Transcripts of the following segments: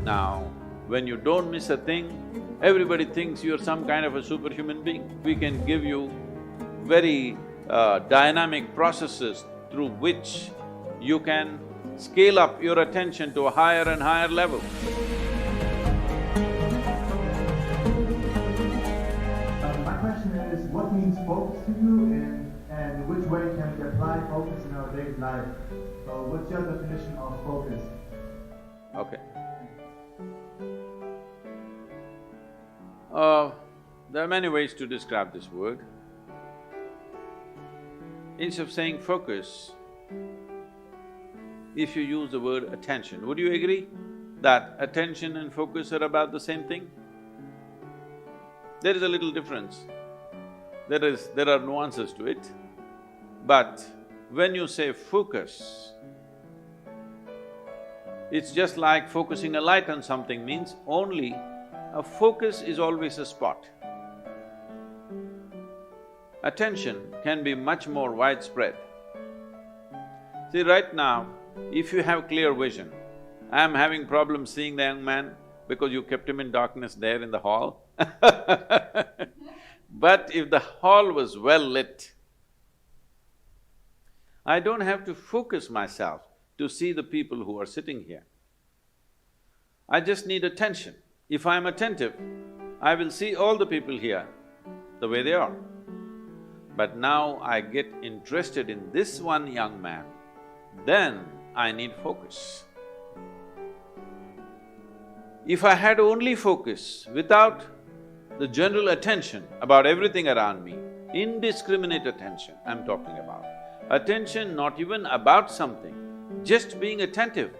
Now, when you don't miss a thing, everybody thinks you're some kind of a superhuman being. We can give you very dynamic processes through which you can scale up your attention to a higher and higher level. My question is, what means focus to you, and which way can we apply focus in our daily life? So what's your definition of focus? Okay. There are many ways to describe this word. Instead of saying focus, if you use the word attention, would you agree that attention and focus are about the same thing? There is a little difference. There are nuances to it. But when you say focus, it's just like focusing a light on something means only a focus is always a spot. Attention can be much more widespread. See, right now, if you have clear vision, I'm having problems seeing the young man because you kept him in darkness there in the hall But if the hall was well lit, I don't have to focus myself to see the people who are sitting here. I just need attention. If I'm attentive, I will see all the people here the way they are. But now I get interested in this one young man, then I need focus. If I had only focus without the general attention about everything around me, indiscriminate attention I'm talking about, attention not even about something, just being attentive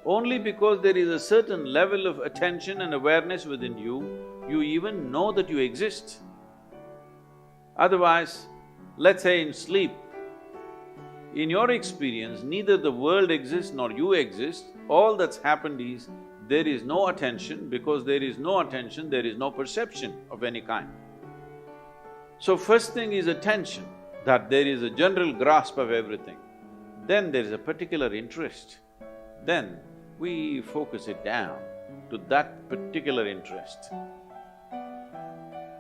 only because there is a certain level of attention and awareness within you, you even know that you exist. Otherwise, let's say in sleep, in your experience, neither the world exists nor you exist, all that's happened is there is no attention. Because there is no attention, there is no perception of any kind. So first thing is attention, that there is a general grasp of everything. Then there is a particular interest. Then we focus it down to that particular interest.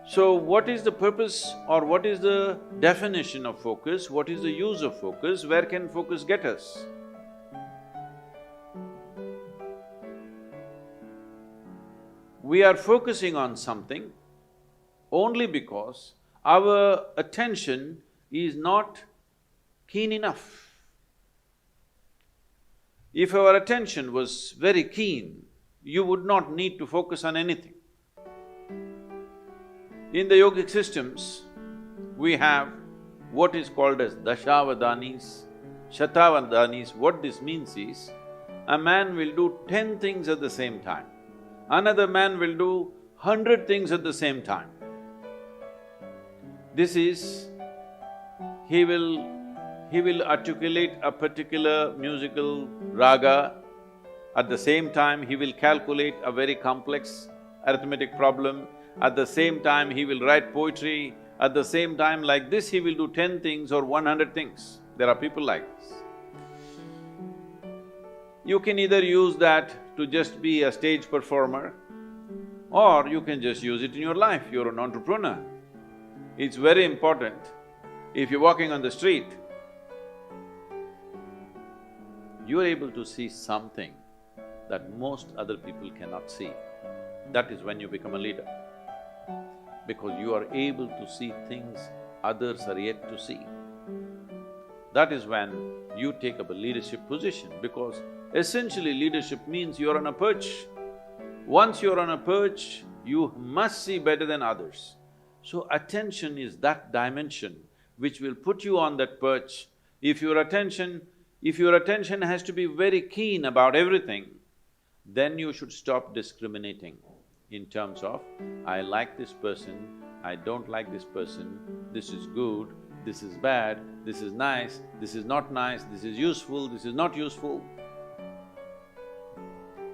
So what is the purpose or what is the definition of focus? What is the use of focus? Where can focus get us? We are focusing on something only because our attention is not keen enough. If our attention was very keen, you would not need to focus on anything. In the yogic systems, we have what is called as dashavadanis, shatavadanis. What this means is, a man will do 10 things at the same time. Another man will do 100 things at the same time. This is, he will articulate a particular musical raga. At the same time, he will calculate a very complex arithmetic problem. At the same time, he will write poetry. At the same time, like this, he will do 10 things or 100 things. There are people like this. You can either use that to just be a stage performer, or you can just use it in your life. You're an entrepreneur. It's very important. If you're walking on the street, you're able to see something that most other people cannot see. That is when you become a leader. Because you are able to see things others are yet to see. That is when you take up a leadership position, because essentially leadership means you're on a perch. Once you're on a perch, you must see better than others. So attention is that dimension which will put you on that perch. If your attention has to be very keen about everything, then you should stop discriminating in terms of, I like this person, I don't like this person, this is good, this is bad, this is nice, this is not nice, this is useful, this is not useful.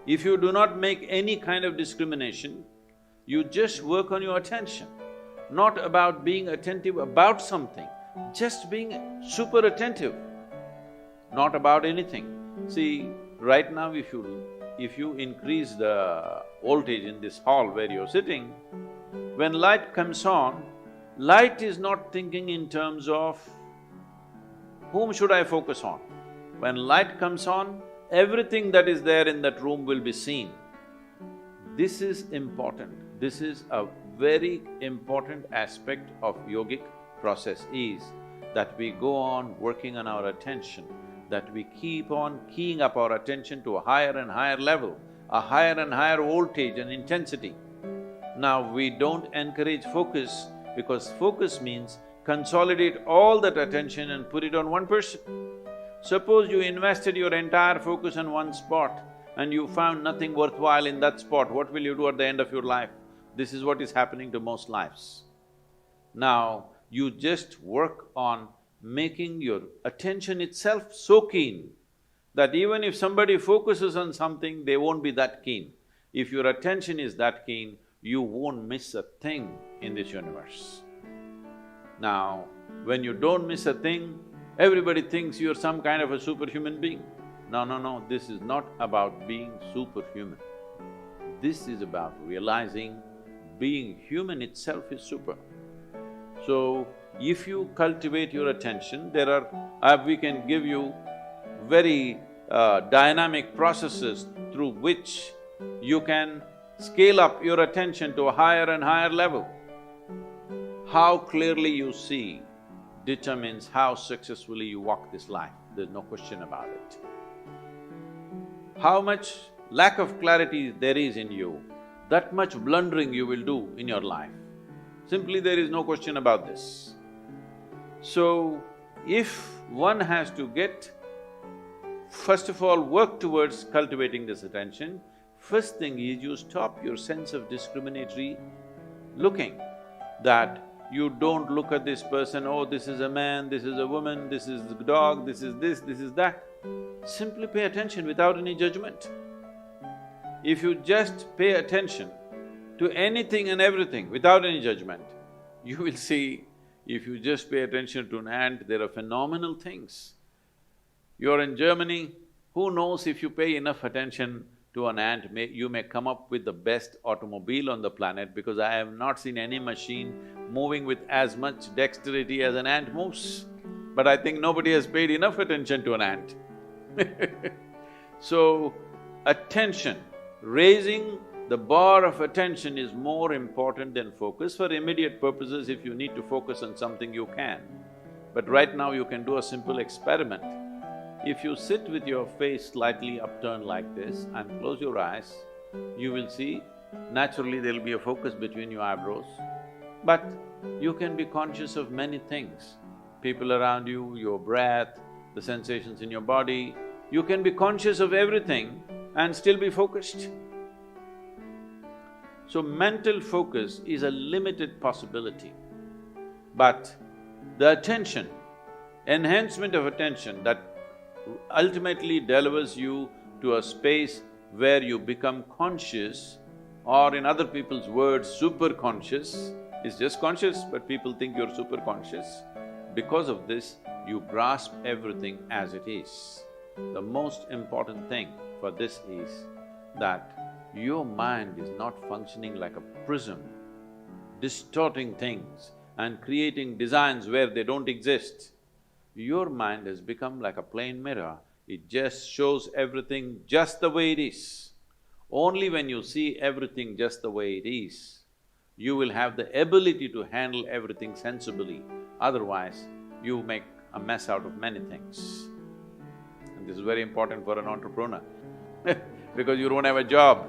If you do not make any kind of discrimination, you just work on your attention, not about being attentive about something, just being super attentive, not about anything. See, right now if you if you increase the voltage in this hall where you're sitting, when light comes on, light is not thinking in terms of whom should I focus on. When light comes on, everything that is there in that room will be seen. This is important. This is a very important aspect of yogic process is that we go on working on our attention, that we keep on keying up our attention to a higher and higher level, a higher and higher voltage and intensity. Now, we don't encourage focus because focus means consolidate all that attention and put it on one person. Suppose you invested your entire focus on one spot and you found nothing worthwhile in that spot, what will you do at the end of your life? This is what is happening to most lives. Now, you just work on making your attention itself so keen that even if somebody focuses on something, they won't be that keen. If your attention is that keen, you won't miss a thing in this universe. Now, when you don't miss a thing, everybody thinks you're some kind of a superhuman being. No, this is not about being superhuman. This is about realizing being human itself is super. So, if you cultivate your attention, we can give you very dynamic processes through which you can scale up your attention to a higher and higher level. How clearly you see determines how successfully you walk this life, there's no question about it. How much lack of clarity there is in you, that much blundering you will do in your life. Simply there is no question about this. So, if one has to first of all work towards cultivating this attention, first thing is you stop your sense of discriminatory looking, that you don't look at this person, oh, this is a man, this is a woman, this is a dog, this is this, this is that. Simply pay attention without any judgment. If you just pay attention to anything and everything without any judgment, you will see, if you just pay attention to an ant, there are phenomenal things. You're in Germany, who knows if you pay enough attention to an ant, you may come up with the best automobile on the planet because I have not seen any machine moving with as much dexterity as an ant moves. But I think nobody has paid enough attention to an ant. So, attention, raising the bar of attention is more important than focus. For immediate purposes, if you need to focus on something, you can. But right now you can do a simple experiment. If you sit with your face slightly upturned like this and close your eyes, you will see naturally there'll be a focus between your eyebrows. But you can be conscious of many things, people around you, your breath, the sensations in your body. You can be conscious of everything and still be focused. So mental focus is a limited possibility, but the attention, enhancement of attention that ultimately delivers you to a space where you become conscious, or in other people's words, super conscious, is just conscious, but people think you're super conscious. Because of this, you grasp everything as it is. The most important thing for this is that your mind is not functioning like a prism, distorting things and creating designs where they don't exist. Your mind has become like a plain mirror, it just shows everything just the way it is. Only when you see everything just the way it is, you will have the ability to handle everything sensibly, otherwise you make a mess out of many things. And this is very important for an entrepreneur because you don't have a job